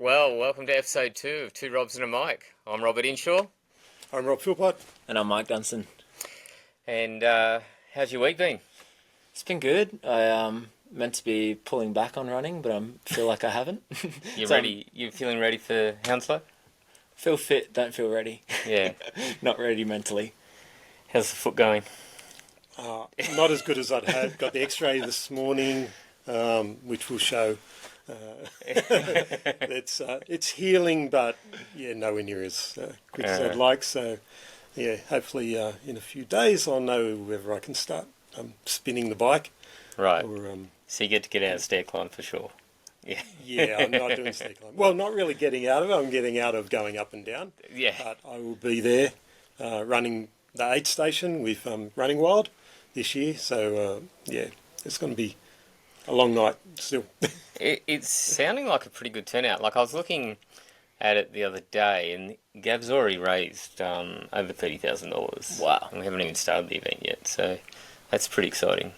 Well, welcome to episode 2 of Two Robs and a Mic. I'm Robert Inshaw. I'm Rob Philpott. And I'm Mike Dunstan. And how's your week been? It's been good. I meant to be pulling back on running, but I feel like I haven't. You ready? You feeling ready for Hounslow? Feel fit, don't feel ready. Yeah. Not ready mentally. How's the foot going? Not as good as I'd hoped. Got the X-ray this morning, which will show it's healing, but nowhere near as quick as I'd like. So, hopefully in a few days I'll know whether I can start spinning the bike. Right. Or, so you get to get out of stair climb for sure. Yeah. Yeah, I'm not doing stair climb. Well, not really getting out of it. I'm getting out of going up and down. Yeah. But I will be there running the 8 station with Running Wild this year. So, it's going to be a long night still. It's sounding like a pretty good turnout. Like I was looking at it the other day, and Gav's already raised over $30,000. Wow. And we haven't even started the event yet, so that's pretty exciting.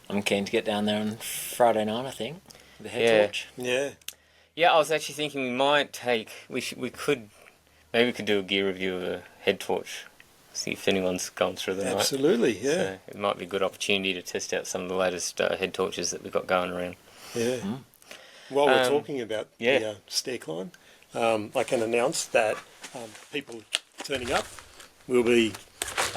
I'm keen to get down there on Friday night, I think. The head torch. Yeah. Yeah, I was actually thinking we might take... Maybe we could do a gear review of a head torch. See if anyone's gone through the night. Absolutely, yeah. So it might be a good opportunity to test out some of the latest head torches that we've got going around. Yeah. While we're talking about the stair climb, I can announce that people turning up will be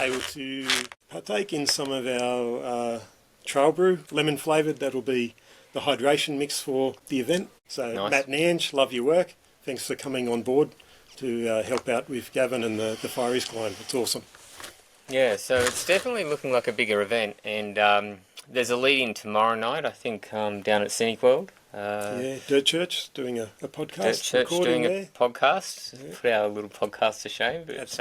able to partake in some of our trail brew, lemon flavoured. That'll be the hydration mix for the event. So nice. Matt and Ange, love your work. Thanks for coming on board to help out with Gavin and the Firies Climb. It's awesome. Yeah, so it's definitely looking like a bigger event, and there's a lead-in tomorrow night, I think, down at Scenic World. Dirt Church doing a podcast. Dirt Church doing a podcast. Yeah. Put our little podcast to shame, but it's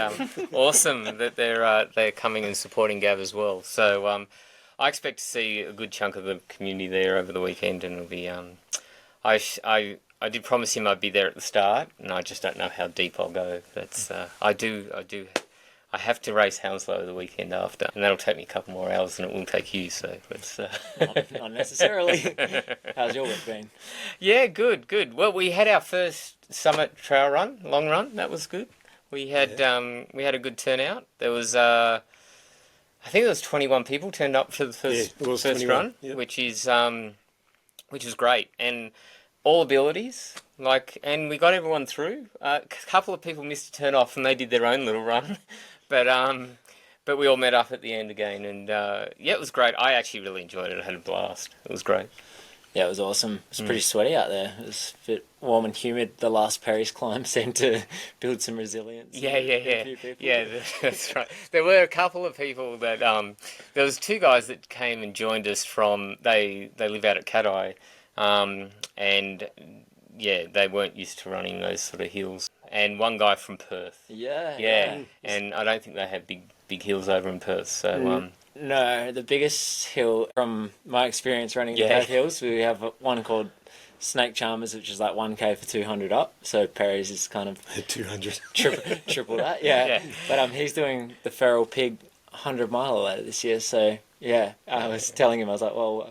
awesome that they're coming and supporting Gav as well. So I expect to see a good chunk of the community there over the weekend, and it'll be. I did promise him I'd be there at the start, and I just don't know how deep I'll go. That's I have to race Hounslow the weekend after, and that'll take me a couple more hours than it will take you. So let's. Not necessarily. How's your week been? Yeah, good. Well, we had our first summit trail run, long run. That was good. We had a good turnout. There was I think there was 21 people turned up for the first run, yep. which is great, and all abilities. And we got everyone through. A couple of people missed a turn off, and they did their own little run, but we all met up at the end again, and it was great. I actually really enjoyed it. I had a blast. It was great. Yeah, it was awesome. It was pretty sweaty out there. It was a bit warm and humid. The last Firies climb seemed to build some resilience. Yeah, that's right. There were a couple of people that there was 2 guys that came and joined us from they live out at Cat-Eye, and they weren't used to running those sort of hills. And one guy from Perth. Yeah. And I don't think they have big hills over in Perth. So No, the biggest hill from my experience running the Perth hills, we have one called Snake Charmers, which is like 1k for 200 up. So Perry's is kind of 200, triple that. Yeah. But he's doing the Feral Pig 100 mile later this year. So I was telling him, I was like, well.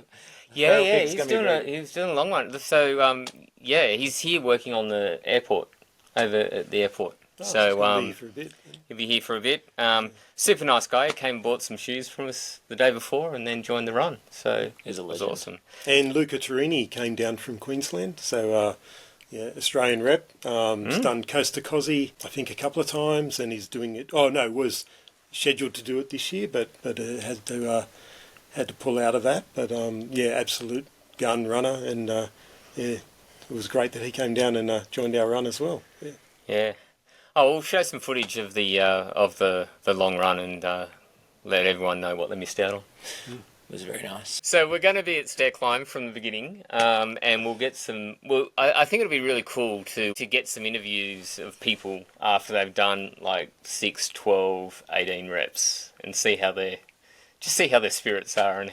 He's doing a long one. So he's here working on the airport, over at the airport. So he'll be here for a bit. Super nice guy. He came and bought some shoes from us the day before, and then joined the run. So it was awesome. And Luca Torini came down from Queensland. So Australian rep. He's done Coast to Cozzy, I think, a couple of times, and he's doing it. Was scheduled to do it this year, but had to pull out of that. But absolute gun runner, and it was great that he came down and joined our run as well. Yeah. Oh, we'll show some footage of the long run and let everyone know what they missed out on. It was very nice. So we're going to be at Stair Climb from the beginning, and we'll get some... I think it'll be really cool to get some interviews of people after they've done like 6, 12, 18 reps, and see how their spirits are and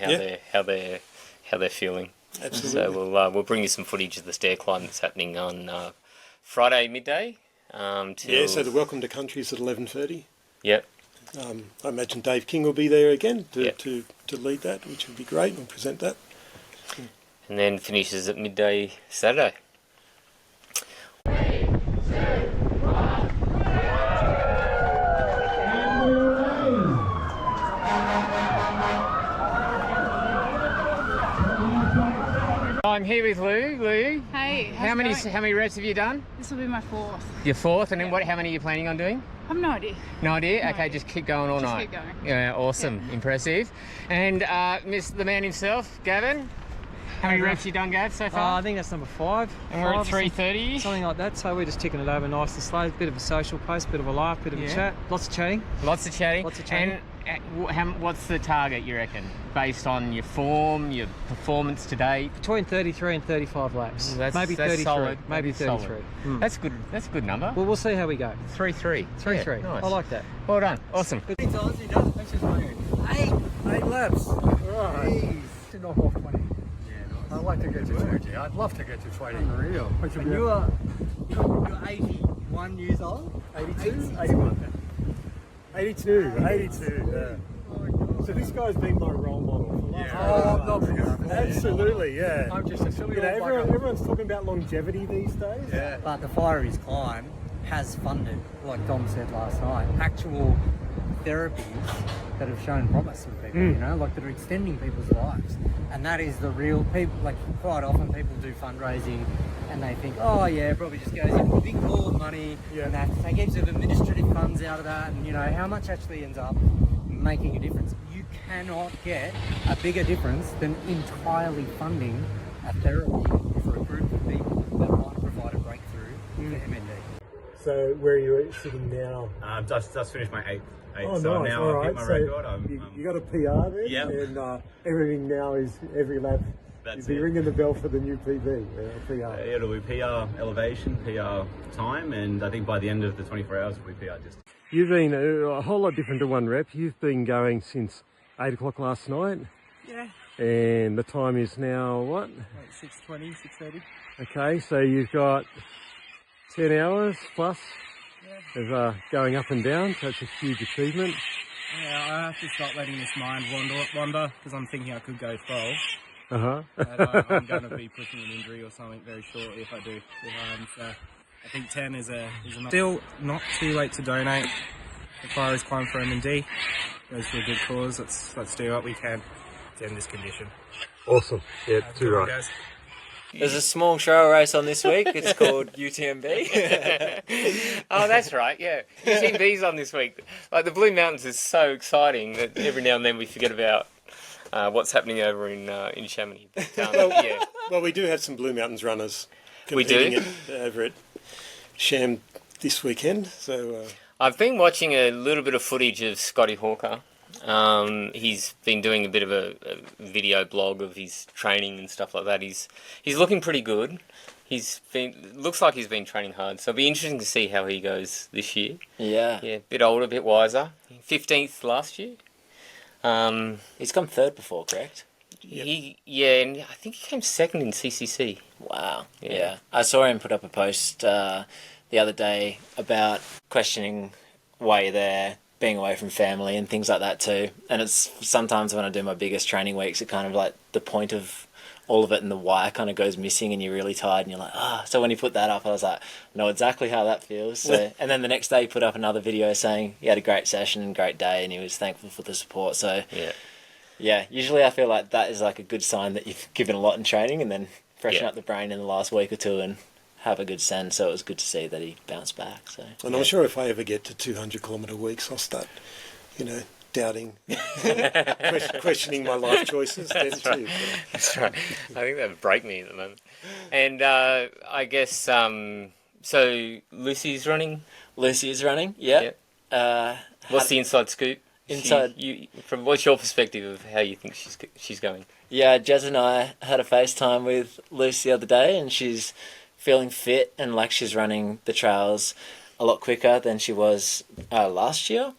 how they're feeling. Absolutely. So we'll bring you some footage of the stair climb that's happening on Friday midday. So the welcome to country is at 11:30. Yep. I imagine Dave King will be there again to lead that, which would be great, and present that. And then finishes at midday Saturday. How many reps have you done? This will be my 4th. Your 4th, and then how many are you planning on doing? I've no idea. No idea? No Okay, idea. just keep going all night. Keep going. Yeah, awesome, impressive. And the man himself, Gavin. How many reps you done, Gav, so far? I think that's number 5. And we're at 3:30. Something like that. So we're just ticking it over nice and slow. Bit of a social post, bit of a laugh, bit of a chat. Lots of chatting. Lots of chatting. Lots of chatting. And what's the target, you reckon, based on your form, your performance to date? Between 33 and 35 laps. Maybe 33. Solid. Maybe 33. Solid. That's good. That's a good number. Well, we'll see how we go. 3-3. 3-3. Yeah, nice. I like that. Well done. Awesome. How many times have you done it? Thanks for 8 laps. Right. To knock off 20. Yeah, I'd like to get to 20. I'd love to get to 20. Unreal. And you're 81 years old? 82? 81. 82, yeah. So this guy's been my role model for the last I'm not forgetting. Absolutely, yeah. I'm just a silly You know, old bugger. everyone's talking about longevity these days. Yeah. But the Firies Climb has funded, like Dom said last night, actual therapies that have shown promise with people, you know, like that are extending people's lives. And that is the real people, like quite often people do fundraising and they think, oh yeah, it probably just goes into a big pool of money and they have to take heaps of administrative funds out of that, and you know, how much actually ends up making a difference. You cannot get a bigger difference than entirely funding a therapy for a group of people that might provide a breakthrough for MND. So where are you sitting now? Just finished my eighth. Oh, So nice. now All I've right. hit my So record. you got a PR there, Yep. and everything now is every lap. That's You'll be it. ringing the bell for the new PB, PR. It'll be PR elevation, PR time, and I think by the end of the 24 hours it'll be PR just. You've been a whole lot different to one rep. You've been going since 8 o'clock last night. Yeah. And the time is now what? Like 6:20, 6:30. Okay, so you've got 10 hours plus of going up and down, so it's a huge achievement. Yeah, I have to stop letting this mind wander because I'm thinking I could go 12. Uh-huh. And I'm going to be pushing an injury or something very shortly if I do. So I think 10 is a still not too late to donate. The Firies Climb for M&D goes for a good cause. Let's do what we can to end this condition. Awesome. Yeah, too right. Guys. There's a small trail race on this week. It's called UTMB. Oh, that's right, yeah. UTMB's on this week. Like, the Blue Mountains is so exciting that every now and then we forget about what's happening over in Chamonix. But, yeah. Well, we do have some Blue Mountains runners We do? competing over at Sham this weekend. So I've been watching a little bit of footage of Scotty Hawker. He's been doing a bit of a video blog of his training and stuff like that. He's looking pretty good. Looks like he's been training hard, so it'll be interesting to see how he goes this year. Yeah. Yeah, a bit older, a bit wiser. 15th last year. He's come third before, correct? And I think he came second in CCC. Wow. Yeah. Yeah. I saw him put up a post the other day about questioning why you're there, being away from family and things like that too. And it's sometimes when I do my biggest training weeks, it kind of like the point of all of it and the why kind of goes missing and you're really tired and you're like, So when he put that up, I was like, I know exactly how that feels. So, and then the next day he put up another video saying he had a great session and great day and he was thankful for the support. So yeah, usually I feel like that is like a good sign that you've given a lot in training and then freshen up the brain in the last week or two and have a good send. So it was good to see that he bounced back. So, and I'm sure if I ever get to 200-kilometre weeks, I'll start, doubting, questioning my life choices. That's right. That's right. I think that would break me at the moment. And I guess, so Lucy's running? Lucy is running, yeah. What's the inside scoop? Inside. What's your perspective of how you think she's going? Yeah, Jez and I had a FaceTime with Lucy the other day and she's feeling fit and like she's running the trails a lot quicker than she was last year.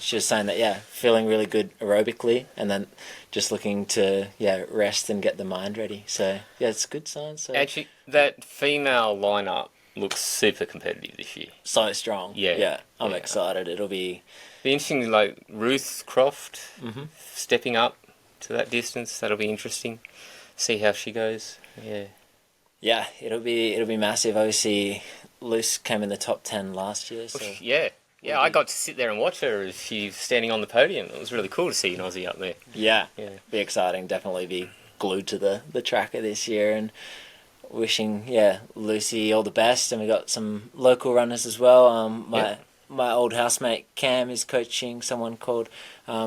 She was saying that, feeling really good aerobically and then just looking to, rest and get the mind ready. So, it's a good sign. So. Actually, that female lineup looks super competitive this year. So strong. Yeah. I'm excited. It'll be interesting, like Ruth Croft stepping up to that distance. That'll be interesting. See how she goes. Yeah. Yeah, it'll be massive. Obviously, Luce came in the top 10 last year. So. Yeah, I got to sit there and watch her as she's standing on the podium. It was really cool to see an Aussie up there. Yeah. Be exciting. Definitely be glued to the tracker this year. And wishing Lucy all the best, and we got some local runners as well. My old housemate Cam is coaching someone called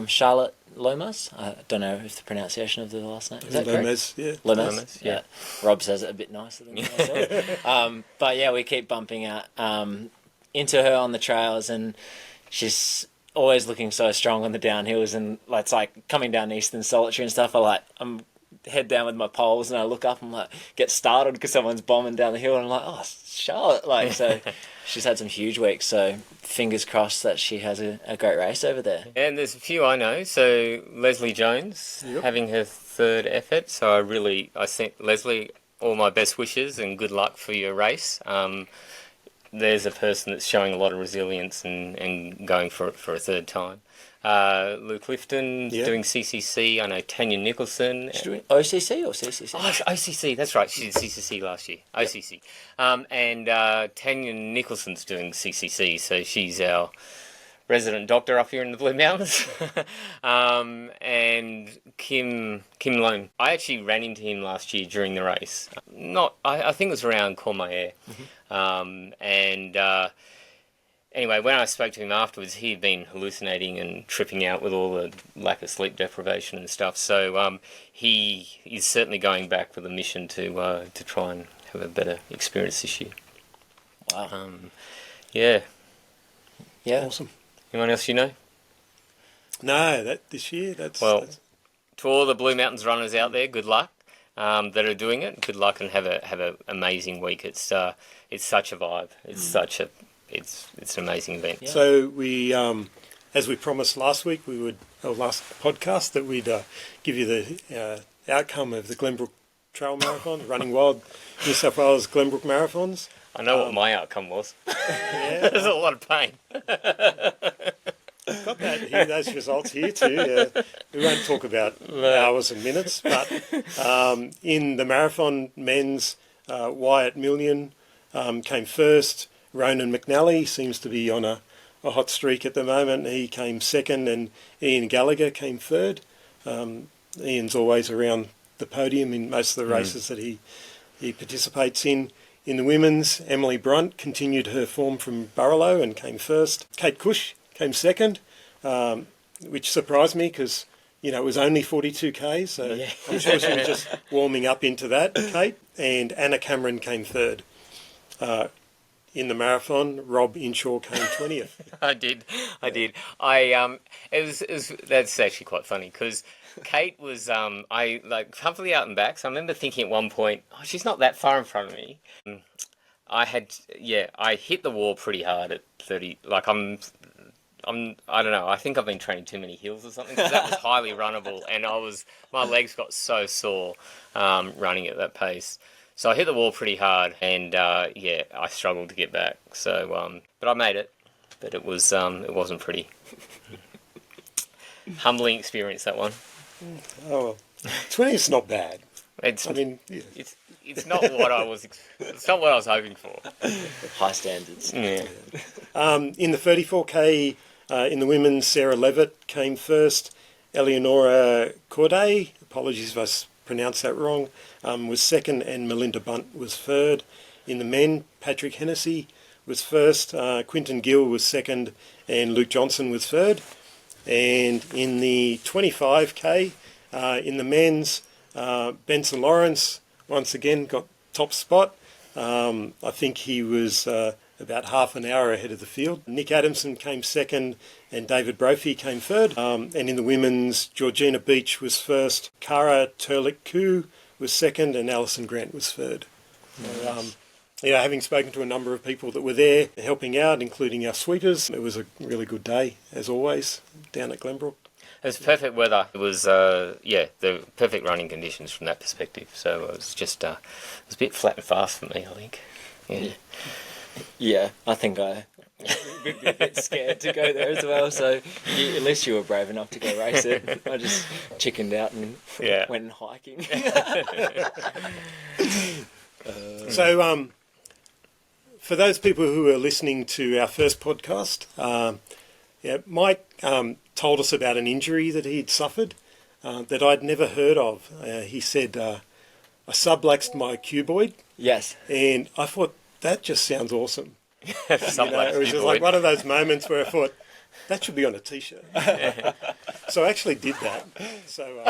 Charlotte Lomas. I don't know if the pronunciation of the last name is that Lomas, correct? yeah. Lomas, yeah. Rob says it a bit nicer than myself. But yeah, we keep bumping out into her on the trails, and she's always looking so strong on the downhills, and it's like coming down Eastern Solitary and stuff. I'm head down with my poles, and I look up and get startled because someone's bombing down the hill, and I'm like, oh, Charlotte, so she's had some huge weeks, so fingers crossed that she has a great race over there. And there's a few I know. So Leslie Jones having her third effort. So I sent Leslie all my best wishes and good luck for your race. There's a person that's showing a lot of resilience and going for it for a third time. Luke Lifton doing CCC. I know Tanya Nicholson. She's doing OCC or CCC? Oh, OCC, that's right. She did CCC last year. OCC. And Tanya Nicholson's doing CCC, so she's our resident doctor up here in the Blue Mountains. And Kim Lone. I actually ran into him last year during the race. I think it was around Courmayeur. Anyway, when I spoke to him afterwards, he had been hallucinating and tripping out with all the lack of sleep deprivation and stuff. So he is certainly going back with a mission to try and have a better experience this year. Wow. Yeah. Awesome. Anyone else you know? No, this year, that's... To all the Blue Mountains runners out there, good luck that are doing it. Good luck and have an amazing week. It's such a vibe. It's It's an amazing event. Yeah. So we, as we promised last week, last podcast, that we'd give you the outcome of the Glenbrook Trail Marathon, Running Wild New South Wales Glenbrook Marathons. I know what my outcome was. Yeah. There's a lot of pain. Got that here, those results here too. Yeah. We won't talk about hours and minutes, but in the marathon men's, Wyatt Million came first. Ronan McNally seems to be on a hot streak at the moment. He came second, and Ian Gallagher came third. Ian's always around the podium in most of the races that he participates in. In the women's, Emily Brunt continued her form from Burralow and came first. Kate Cush came second, which surprised me because, it was only 42k, so I'm sure she was just warming up into that, Kate. And Anna Cameron came third. In the marathon, Rob Inshaw came 20th. I did. That's actually quite funny because Kate was comfortably out and back. So I remember thinking at one point, she's not that far in front of me. I hit the wall pretty hard at 30. I don't know. I think I've been training too many hills or something because that was highly runnable, and my legs got so sore running at that pace. So I hit the wall pretty hard, and I struggled to get back. So, but I made it. But it wasn't pretty. Humbling experience, that one. Oh well, 20 is not bad. It's not what I was. It's not what I was hoping for. High standards. Yeah. In the 34k, in the women's, Sarah Levitt came first. Eleonora Corday, apologies if I pronounced that wrong, was second, and Melinda Bunt was third. In the men, Patrick Hennessy was first, Quinton Gill was second, and Luke Johnson was third. And in the 25k, in the men's, Benson Lawrence once again got top spot. I think he was about half an hour ahead of the field. Nick Adamson came second, and David Brophy came third. And in the women's, Georgina Beach was first, Cara Turlik-Koo was second, and Alison Grant was third. So, having spoken to a number of people that were there helping out, including our sweepers, it was a really good day, as always, down at Glenbrook. It was perfect weather. It was, the perfect running conditions from that perspective. So it was just, it was a bit flat and fast for me, I think. Yeah. Yeah, I think I would be a bit scared to go there as well. So at least you were brave enough to go race it. I just chickened out and went hiking. So, for those people who are listening to our first podcast, Mike told us about an injury that he'd suffered that I'd never heard of. He said, I subluxed my cuboid, Yes. and I thought that just sounds awesome. Something like It was just like one of those moments where I thought that should be on a T-shirt. So I actually did that. So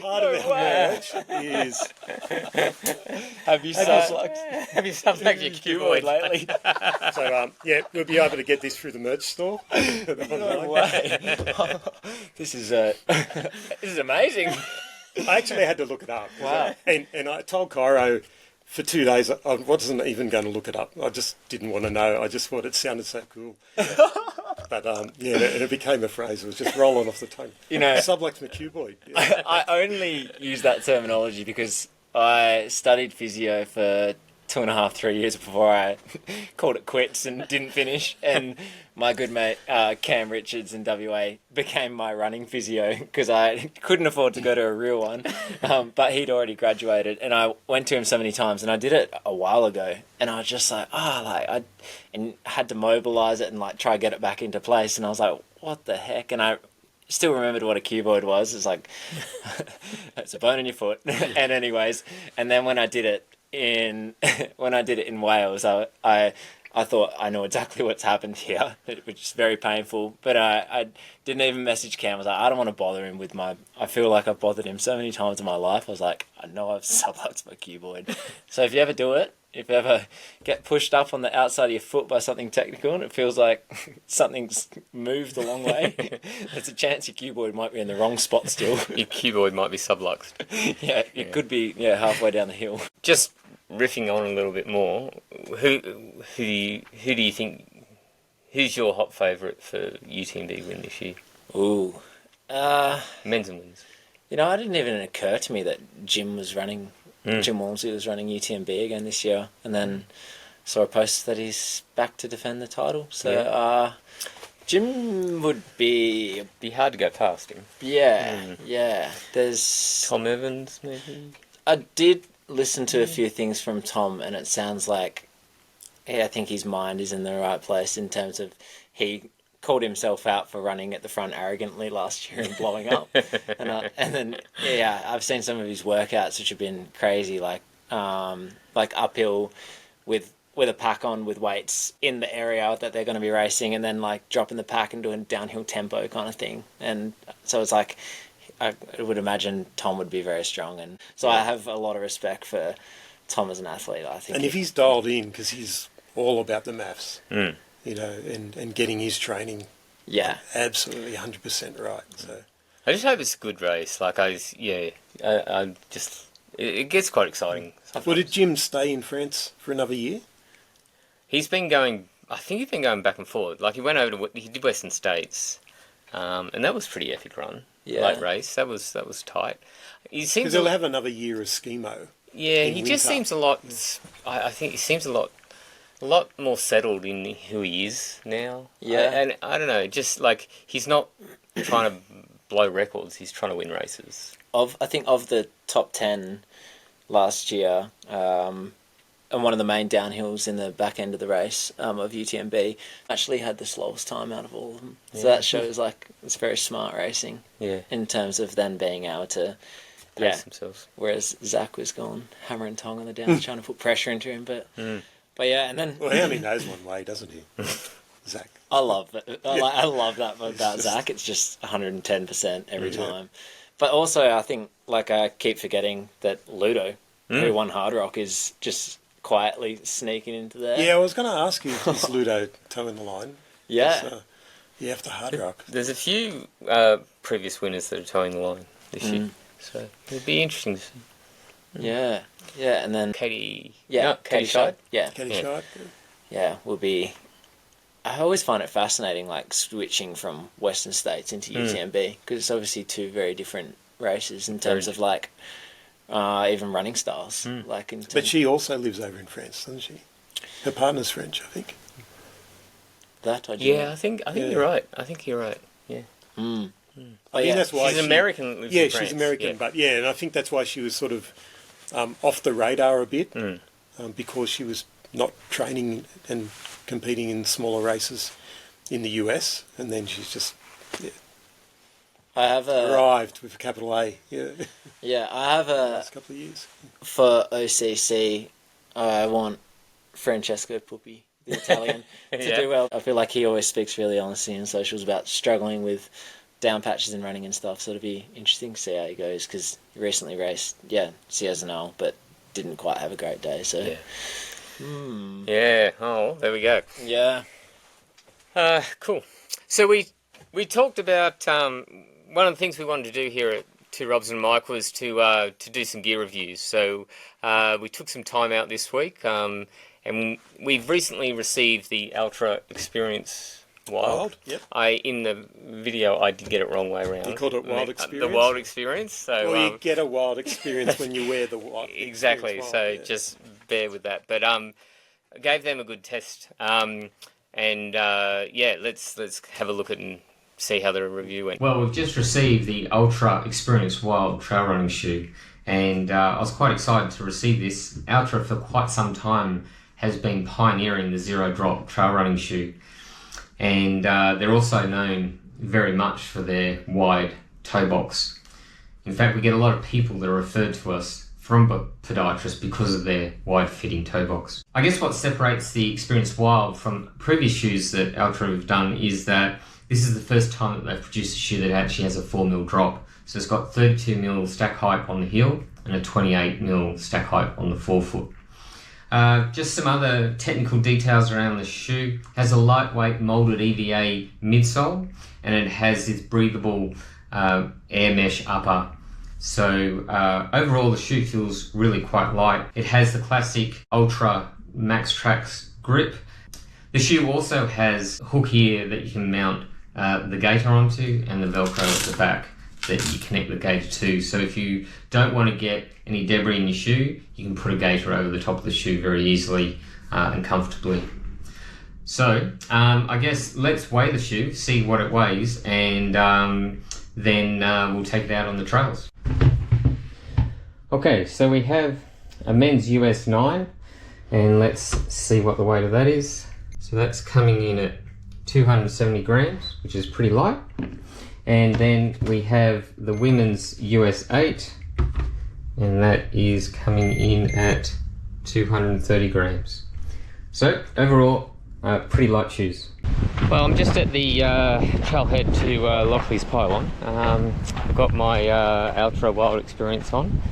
part of our merch is. Have you Have you subluxed your cuboid lately? So yeah, we'll be able to get this through the merch store. No way. This is amazing. I actually had to look it up. Wow. And I told Cairo for 2 days I wasn't even going to look it up. I just didn't want to know. I just thought it sounded so cool. But yeah, and it became a phrase. It was just rolling off the tongue. You know, Sublux McCuboid. Yeah. I only use that terminology because I studied physio for 2.5, 3 years before I called it quits and didn't finish. And my good mate Cam Richards in WA became my running physio because I couldn't afford to go to a real one. But he'd already graduated, and I went to him so many times, and I did it a while ago, and I was just like, I had to mobilise it and like try to get it back into place, and I was like, what the heck? And I still remembered what a cuboid was. It's like it's a bone in your foot. And anyways, and then when I did it in Wales, I thought I know exactly what's happened here, which is very painful. But I didn't even message Cam. I was like, I don't want to bother him with my. I feel like I've bothered him so many times in my life. I was like, I know I've subluxed my cuboid. So if you ever do it, if you ever get pushed up on the outside of your foot by something technical and it feels like something's moved a long way, there's a chance your cuboid might be in the wrong spot still. Your cuboid might be subluxed. Yeah, it could be halfway down the hill. Just riffing on a little bit more, who do you think, who's your hot favourite for UTMB win this year? Ooh. Men's and women's. You know, it didn't even occur to me that Jim Walmsley was running UTMB again this year, and then saw a post that he's back to defend the title. So Jim would be hard to go past him. Yeah. There's Tom Evans, maybe? I did listen to a few things from Tom, and it sounds like I think his mind is in the right place in terms of he called himself out for running at the front arrogantly last year and blowing up. And then I've seen some of his workouts which have been crazy, like uphill with a pack on with weights in the area that they're going to be racing, and then like dropping the pack and doing downhill tempo kind of thing. And so it's like I would imagine Tom would be very strong, and so I have a lot of respect for Tom as an athlete. I think, and if he's dialed in, because he's all about the maths, you know, and getting his training, absolutely 100% right. So I just hope it's a good race. Like I just it gets quite exciting. Well, did Jim stay in France for another year? He's been going. I think he's been going back and forth. Like he went over to he did Western States, and that was a pretty epic run. Yeah. Late race. That was tight. He seems because he'll have another year of schemo. Yeah, he just seems a lot. I think he seems a lot more settled in who he is now. Yeah, and I don't know, just like he's not trying to blow records. He's trying to win races. I think of the top 10 last year, and one of the main downhills in the back end of the race of UTMB actually had the slowest time out of all of them. So that shows like it's very smart racing. Yeah. In terms of then being able to pace themselves. Whereas Zach was going hammer and tong on the downs trying to put pressure into him, but yeah, and then he only knows one way, doesn't he? Zach. I love that. I love that about Zach. It's just 110% every time. But also, I think like I keep forgetting that Ludo, who won Hard Rock, is just quietly sneaking into there. Yeah, I was going to ask you, is Ludo toeing the line? Yeah. After Hard Rock. There's a few previous winners that are toeing the line this year, so it'd be interesting to see. Yeah, and then Katie. Katie Scheid. Katie Scheid. Yeah, will be. I always find it fascinating, like switching from Western States into UTMB, because it's obviously two very different races in terms of like even running styles. Like, but she also lives over in France, doesn't she? Her partner's French, I think. That I do. Yeah, I think you're right. I think you're right. Yeah. I think that's why she's American. Lives in France. She's American, but and I think that's why she was sort of off the radar a bit, because she was not training and competing in smaller races in the US, and then she's just I have arrived with a capital A. Yeah, I have last couple of years. for OCC. I want Francesco Puppi, the Italian, to do well. I feel like he always speaks really honestly in socials about struggling with down patches and running and stuff. So it'll be interesting to see how he goes, because he recently raced, Ciasanal, but didn't quite have a great day. So Yeah. Oh, there we go. yeah. Cool. So we talked about one of the things we wanted to do here at Two Robs and Mike was to do some gear reviews. So we took some time out this week, and we've recently received the Altra Experience Wild. Yep. In the video I did get it wrong way around. You called it Wild Experience? The Wild Experience. So Well, you get a wild experience when you wear the wild. exactly. Experience So Wild, yeah. just bear with that. But I gave them a good test. Let's have a look at and see how the review went. Well, we've just received the Altra Experience Wild trail running shoe, and I was quite excited to receive this. Altra for quite some time has been pioneering the zero drop trail running shoe, and they're also known very much for their wide toe box. In fact, we get a lot of people that are referred to us from podiatrists because of their wide-fitting toe box. I guess what separates the Experience Wild from previous shoes that Altra have done is that this is the first time that they've produced a shoe that actually has a 4mm drop. So it's got 32mm stack height on the heel and a 28mm stack height on the forefoot. Just some other technical details around the shoe. It has a lightweight moulded EVA midsole, and it has this breathable air mesh upper. So overall the shoe feels really quite light. It has the classic Ultra Max Trax grip. The shoe also has a hook here that you can mount the gaiter onto, and the Velcro at the back that you connect the gaiter to. So if you don't want to get any debris in your shoe, you can put a gaiter over the top of the shoe very easily and comfortably. So I guess let's weigh the shoe, see what it weighs, and then we'll take it out on the trails. Okay, so we have a men's US 9, and let's see what the weight of that is. So that's coming in at 270 grams, which is pretty light. And then we have the women's US 8, and that is coming in at 230 grams. So overall, pretty light shoes. Well, I'm just at the trailhead to Lockley's Pylon. I've got my Altra Wild Experience on.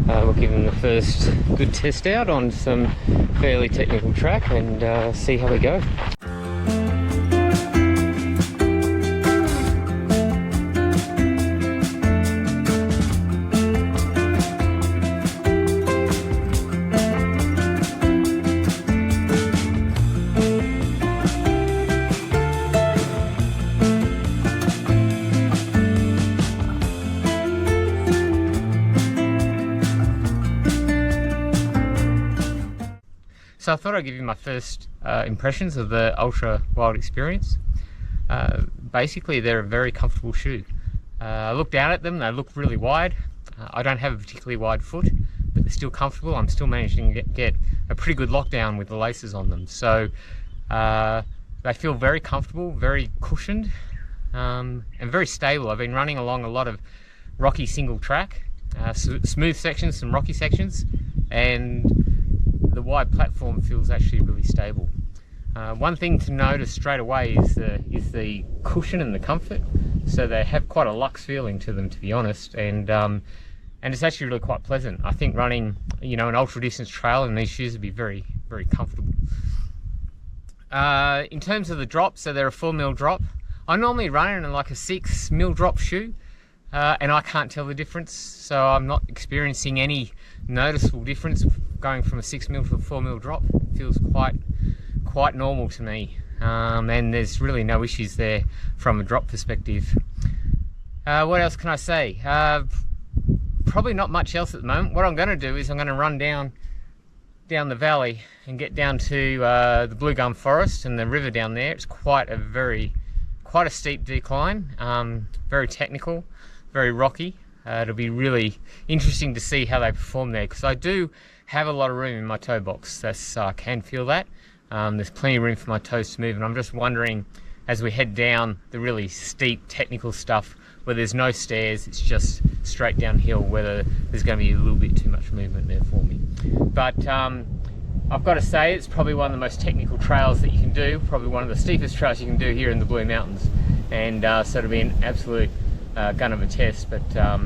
We'll give them the first good test out on some fairly technical track and see how we go. So I thought I'd give you my first impressions of the Ultra Wild Experience. Basically, they're a very comfortable shoe. I look down at them, they look really wide. I don't have a particularly wide foot, but they're still comfortable. I'm still managing to get a pretty good lockdown with the laces on them. So they feel very comfortable, very cushioned, and very stable. I've been running along a lot of rocky single track, smooth sections, some rocky sections, and the wide platform feels actually really stable. One thing to notice straight away is the cushion and the comfort. So they have quite a luxe feeling to them, to be honest, and it's actually really quite pleasant. I think running, an ultra distance trail in these shoes would be very, very comfortable. In terms of the drop, so they're a 4mm drop. I normally run in like a 6mm drop shoe, and I can't tell the difference. So I'm not experiencing any noticeable difference going from a 6mm to a 4mm drop. It feels quite normal to me, and there's really no issues there from a drop perspective. What else can I say? Probably not much else at the moment. What I'm going to do is I'm going to run down the valley and get down to the Blue Gum Forest and the river down there. It's quite a steep decline, very technical, very rocky. It'll be really interesting to see how they perform there, because I do have a lot of room in my toe box. I can feel that. There's plenty of room for my toes to move, and I'm just wondering, as we head down the really steep technical stuff, where there's no stairs, it's just straight downhill, whether there's going to be a little bit too much movement there for me. But I've got to say, it's probably one of the most technical trails that you can do, probably one of the steepest trails you can do here in the Blue Mountains. And so it'll be an absolute gun of a test, but to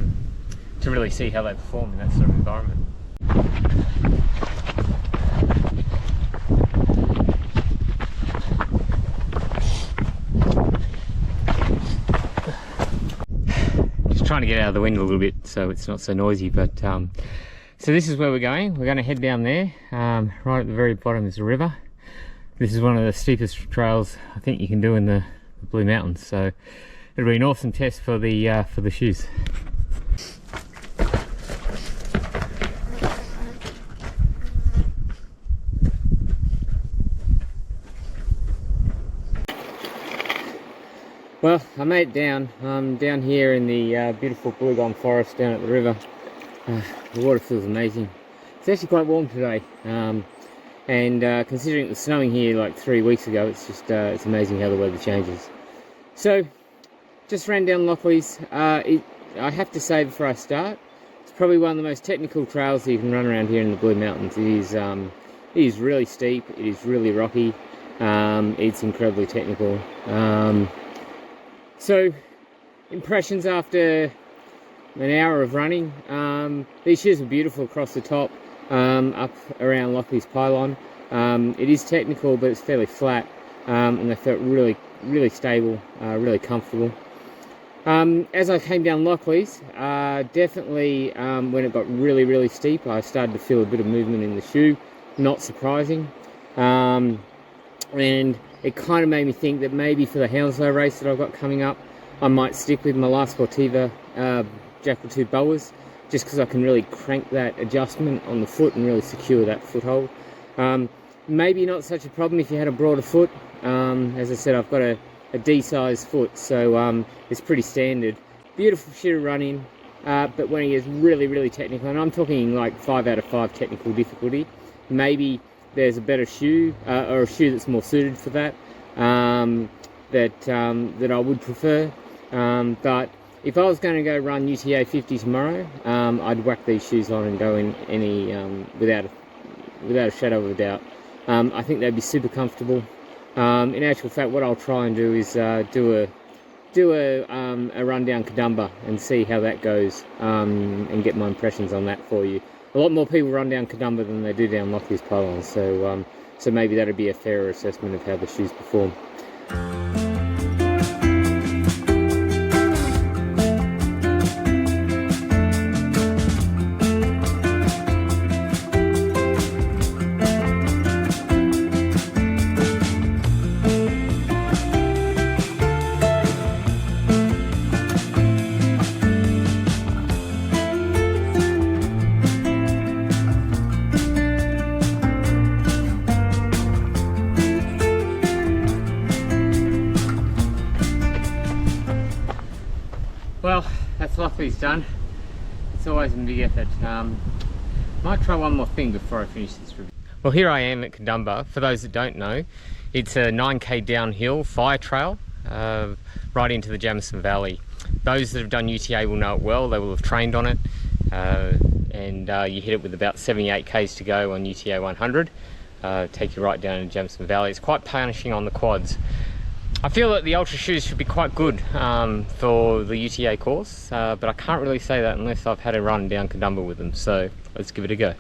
really see how they perform in that sort of environment. Just trying to get out of the wind a little bit so it's not so noisy, but so this is where we're going. We're going to head down there. Right at the very bottom is the river. This is one of the steepest trails I think you can do in the Blue Mountains, so it'll be an awesome test for the shoes. Well, I made it down. I'm down here in the beautiful blue gum forest down at the river. The water feels amazing. It's actually quite warm today, and considering it was snowing here like 3 weeks ago, it's just it's amazing how the weather changes. So, just ran down Lockleys. I have to say before I start, it's probably one of the most technical trails that you can run around here in the Blue Mountains. It is really steep. It is really rocky. It's incredibly technical. So, impressions after an hour of running. These shoes are beautiful across the top, up around Lockleys Pylon. It is technical, but it's fairly flat, and they felt really, really stable, really comfortable. As I came down Lockleys, definitely when it got really, really steep, I started to feel a bit of movement in the shoe. Not surprising. And it kind of made me think that maybe for the Hounslow race that I've got coming up, I might stick with my La Sportiva Jackal 2 boas, just because I can really crank that adjustment on the foot and really secure that foothold. Maybe not such a problem if you had a broader foot. As I said, I've got a D-sized foot, so it's pretty standard. Beautiful shoe to run in, but when it gets really, really technical, and I'm talking like 5 out of 5 technical difficulty, maybe there's a better shoe, or a shoe that's more suited for that, that I would prefer. But if I was going to go run UTA 50 tomorrow, I'd whack these shoes on and go in any without a shadow of a doubt. I think they'd be super comfortable. In actual fact, what I'll try and do is do a run down Kadumba and see how that goes, and get my impressions on that for you. A lot more people run down Kadumba than they do down Lockleys Pylon, so maybe that'd be a fairer assessment of how the shoes perform. Well, that's Lockleys done. It's always a big effort. Might try one more thing before I finish this review. Well, here I am at Kadumba. For those that don't know, it's a 9k downhill fire trail right into the Jamison Valley. Those that have done UTA will know it well. They will have trained on it, and you hit it with about 78 k's to go on UTA 100. Take you right down into Jamison Valley. It's quite punishing on the quads. I feel that the Ultra shoes should be quite good for the UTA course, but I can't really say that unless I've had a run down Kadumba with them, so let's give it a go.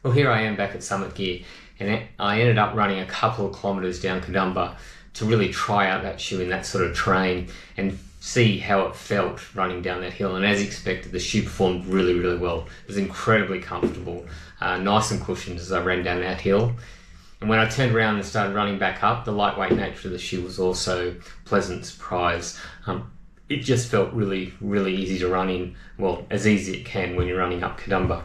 Well, here I am back at Summit Gear, and I ended up running a couple of kilometres down Kadumba to really try out that shoe in that sort of terrain and see how it felt running down that hill. And as expected, the shoe performed really, really well. It was incredibly comfortable, nice and cushioned as I ran down that hill. And when I turned around and started running back up, the lightweight nature of the shoe was also a pleasant surprise. It just felt really, really easy to run in, well, as easy as it can when you're running up Kadumba.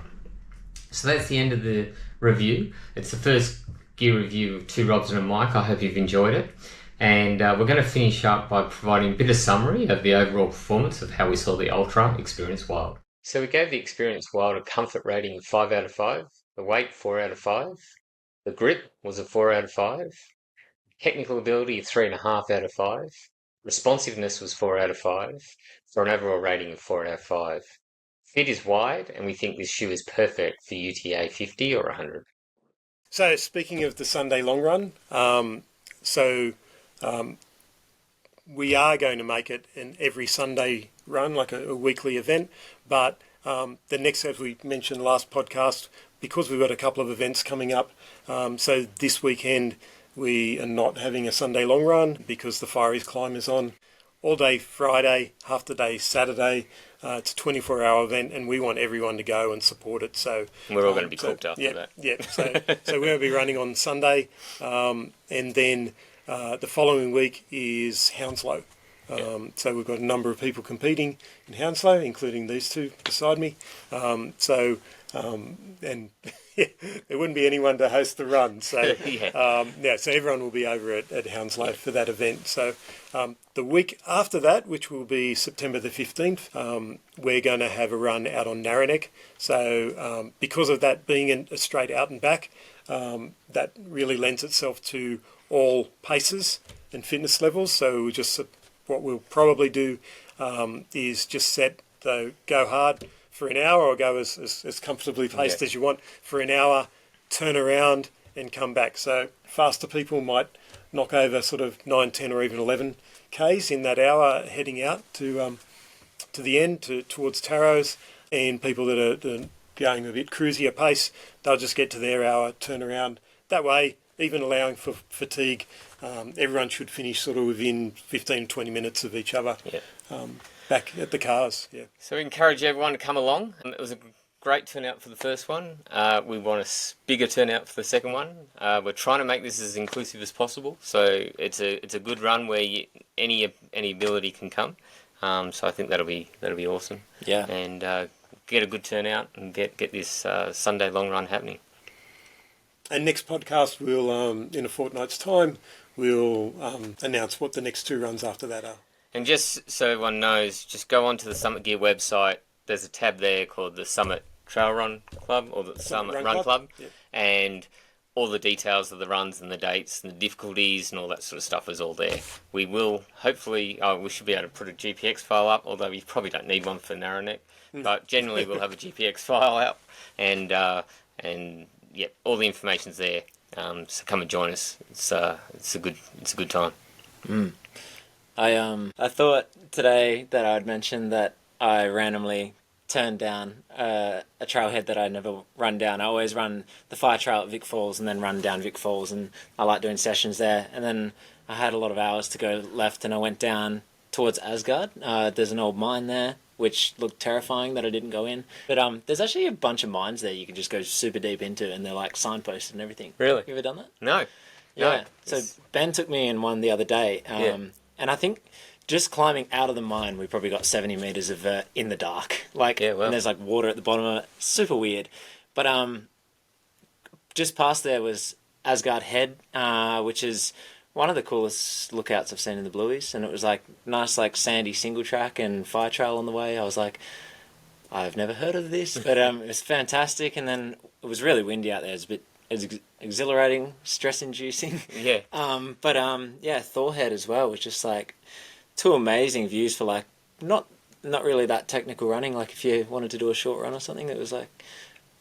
So that's the end of the review. It's the first gear review of Two Robs and a Mike. I hope you've enjoyed it. And we're going to finish up by providing a bit of summary of the overall performance of how we saw the Altra Experience Wild. So we gave the Experience Wild a comfort rating of 5 out of 5. The weight, 4 out of 5. The grip was a 4 out of 5. Technical ability, 3.5 out of 5. Responsiveness was 4 out of 5, for an overall rating of 4 out of 5. Fit is wide, and we think this shoe is perfect for UTA 50 or 100. So speaking of the Sunday long run, we are going to make it an every Sunday run, like a weekly event. But the next, as we mentioned last podcast, because we've got a couple of events coming up, so this weekend we are not having a Sunday long run because the Firies Climb is on all day Friday, half the day Saturday. It's a 24-hour event, and we want everyone to go and support it. So we're all going to be cooked after that. Yeah, so we're going to be running on Sunday, and then the following week is Hounslow. So we've got a number of people competing in Hounslow, including these two beside me. And there wouldn't be anyone to host the run. So so everyone will be over at Hounslow for that event. So the week after that, which will be September the 15th, we're going to have a run out on Narrowneck. So because of that being a straight out and back, that really lends itself to all paces and fitness levels. So what we'll probably do is just set the go hard for an hour, or go as comfortably paced as you want for an hour, turn around and come back. So faster people might knock over sort of 9, 10 or even 11 Ks in that hour heading out to the end, towards Tarrows, and people that are going a bit cruisier pace, they'll just get to their hour, turn around. That way, even allowing for fatigue, everyone should finish sort of within 15, 20 minutes of each other. Back at the cars, So we encourage everyone to come along. It was a great turnout for the first one. We want a bigger turnout for the second one. We're trying to make this as inclusive as possible. So it's a good run where any ability can come. So I think that'll be awesome. Yeah. And get a good turnout and get this Sunday long run happening. And next podcast, we'll in a fortnight's time, we'll announce what the next two runs after that are. And just so everyone knows, just go onto the Summit Gear website. There's a tab there called the Summit Trail Run Club, or the Summit Run Club. Yep. And all the details of the runs and the dates and the difficulties and all that sort of stuff is all there. We will hopefully, we should be able to put a GPX file up, although we probably don't need one for Narrowneck. But generally we'll have a GPX file out, and all the information's there. So come and join us. It's a good time. I thought today that I'd mention that I randomly turned down a trailhead that I'd never run down. I always run the fire trail at Vic Falls and then run down Vic Falls, and I like doing sessions there. And then I had a lot of hours to go left, and I went down towards Asgard. There's an old mine there, which looked terrifying that I didn't go in. But there's actually a bunch of mines there you can just go super deep into, and they're like signposted and everything. Really? You ever done that? No. Yeah. So Ben took me in one the other day. And I think just climbing out of the mine, we probably got 70 metres of in the dark. And there's like water at the bottom of it. Super weird. But just past there was Asgard Head, which is one of the coolest lookouts I've seen in the Blueies. And it was like nice, like sandy single track and fire trail on the way. I was like, I've never heard of this, but it was fantastic. And then it was really windy out there. It was exhilarating, stress-inducing. Yeah. Thorhead as well was just like two amazing views for like not really that technical running. Like if you wanted to do a short run or something, it was like,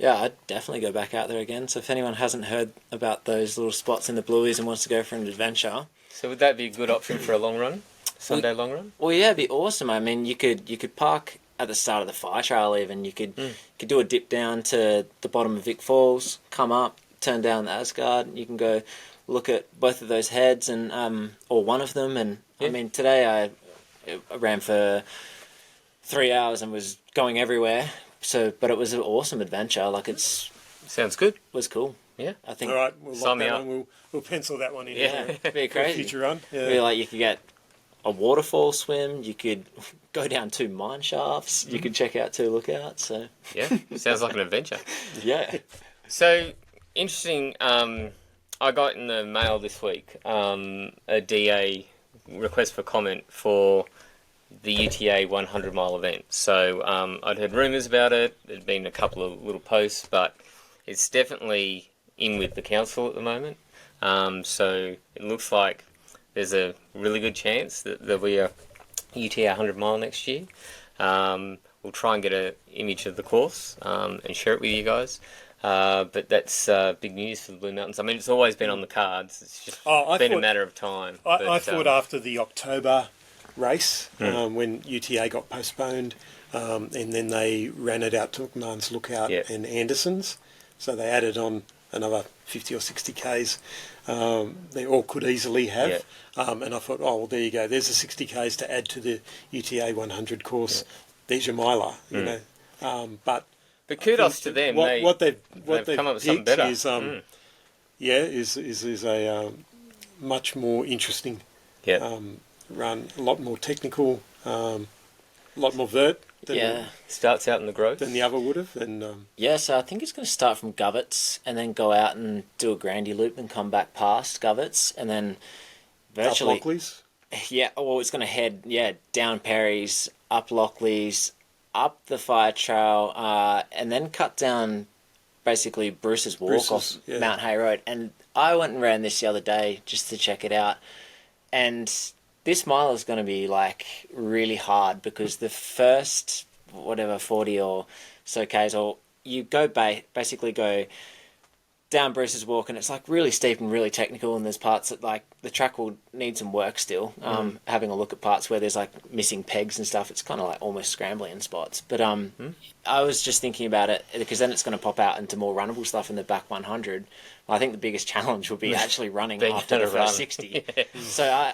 I'd definitely go back out there again. So if anyone hasn't heard about those little spots in the Blueies and wants to go for an adventure, so would that be a good option for a long run, Sunday long run? Well, yeah, it'd be awesome. I mean, you could park at the start of the fire trail even. You could do a dip down to the bottom of Vic Falls, come up, turn down the Asgard. You can go look at both of those heads and or one of them. And I mean, today I ran for 3 hours and was going everywhere. But it was an awesome adventure. Like sounds good. Was cool. Yeah, I think. All right, we'll lock that one. We'll pencil that one in. Yeah, be crazy. For a future run. Yeah. Really, like you could get a waterfall swim. You could go down 2 mine shafts. You could check out 2 lookouts. So yeah, sounds like an adventure. Yeah. So interesting. I got in the mail this week a DA request for comment for the UTA 100 mile event. So I'd heard rumours about it. There'd been a couple of little posts, but it's definitely in with the council at the moment. So it looks like there's a really good chance that there'll be a UTR 100 mile next year. We'll try and get an image of the course and share it with you guys. But that's big news for the Blue Mountains. I mean, it's always been on the cards. It's just been a matter of time. I thought after the October race, when UTA got postponed, and then they ran it out to McMahon's Lookout and Anderson's, so they added on another 50 or 60 Ks. They all could easily have. And I thought, oh, well, there you go. There's the 60 Ks to add to the UTA 100 course. There's your miler, you know. But kudos to them. What they've come up with something better. Is a much more interesting run, a lot more technical, a lot more vert than, starts out in the Grose than the other would have. And so I think it's going to start from Govetts and then go out and do a Grandy loop and come back past Govetts and then virtually... Up Lockleys? Yeah, well, it's going to head, down Perry's, up Lockleys, up the fire trail, and then cut down basically Bruce's Walk off Mount Hay Road. And I went and ran this the other day just to check it out. And this mile is going to be like really hard because the first, 40 or so Ks, or you go basically go down Bruce's Walk, and it's like really steep and really technical, and there's parts that like the track will need some work still. Having a look at parts where there's like missing pegs and stuff, it's kind of like almost scrambling in spots. But I was just thinking about it because then it's going to pop out into more runnable stuff in the back 100. I think the biggest challenge will be actually running after the first 60. So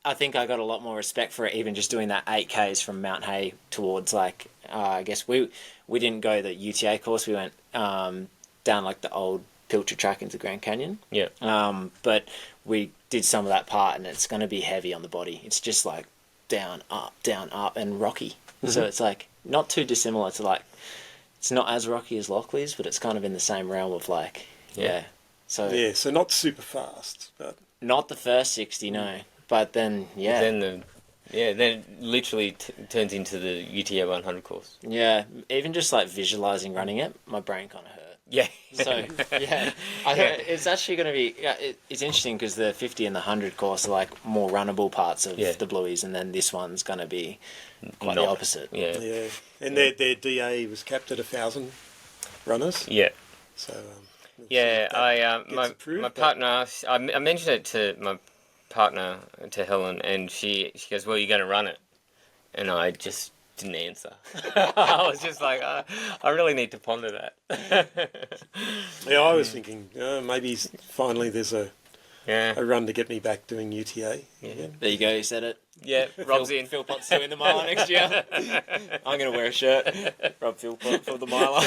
I think I got a lot more respect for it, even just doing that 8Ks from Mount Hay towards like I guess we didn't go the UTA course. We went down like the old Pilcher track into Grand Canyon. But we did some of that part, and it's going to be heavy on the body. It's just like down, up, and rocky. So it's like not too dissimilar to like, it's not as rocky as Lockleys, but it's kind of in the same realm of like, So so not super fast, but not the first 60, no. But then, then it literally turns into the UTA 100 course. Yeah, even just like visualizing running it, my brain kind of hurt. Yeah. So, it's actually going to be... it's interesting because the 50 and the 100 course are like more runnable parts of the Blueies, and then this one's going to be quite the opposite. Yeah. And their DA was capped at 1,000 runners. Yeah. So... my partner, I mentioned it to my partner, to Helen, and she goes, well, you're going to run it. And I just didn't answer. I was just like, I really need to ponder that. I was thinking, maybe finally there's a run to get me back doing UTA. There you go, you said it. Yeah, Rob's in. Philpott's doing the miler next year. I'm going to wear a shirt. Rob Philpott for the miler.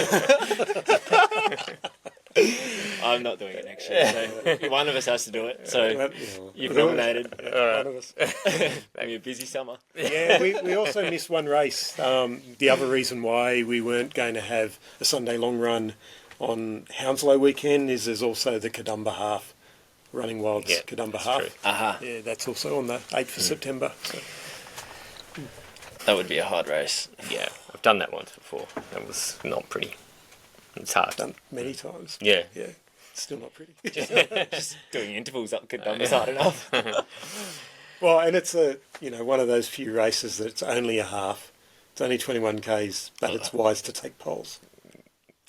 I'm not doing it next year, so one of us has to do it. So you've nominated. One of us. Maybe a busy summer. Yeah, we also missed one race. The other reason why we weren't going to have a Sunday long run on Hounslow weekend is there's also the Kadumba Half, Running Wild's Kadumba Half. Yeah, that's also on the 8th of September. So. That would be a hard race. Yeah, I've done that once before. That was not pretty. It's hard. Done many times. Yeah. Still not pretty. Just doing intervals up Kadumba's hard enough. Well, and it's one of those few races that it's only a half. It's only 21 Ks, but it's wise to take poles.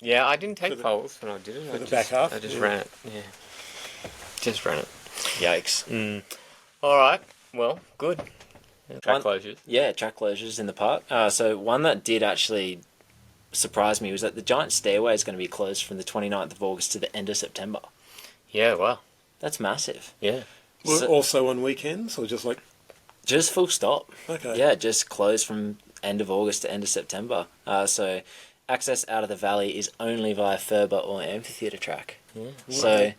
Yeah, I didn't take poles when I did it. For the back half? I just ran it. Yeah. Just ran it. Yikes. All right. Well, good. Track closures. Yeah, track closures in the park. So one that did actually surprised me was that the Giant Stairway is going to be closed from the 29th of August to the end of September. Yeah, wow. That's massive. Yeah. Also on weekends, or just like... Just full stop. Okay. Yeah, just closed from end of August to end of September. So access out of the valley is only via Furber or amphitheatre track. Yeah. So,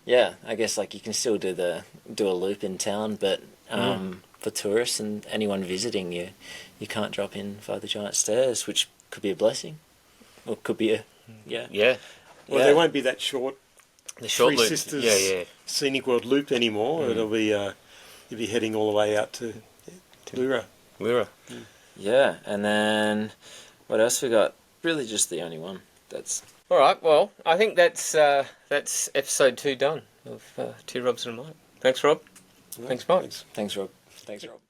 I guess like you can still do a loop in town, but for tourists and anyone visiting you can't drop in via the Giant Stairs, which could be a blessing. Or could be a... Yeah. Well, there won't be that short... The short Three loop. Sisters Scenic World Loop anymore. It'll be... you'll be heading all the way out to Lura. Lura. Yeah, and then... What else we got? Really just the only one. that's All right. Well, I think that's episode 2 done of Two Robs and a Mike. Thanks, Rob. Thanks, Mike. thanks, Rob. Thanks, Rob.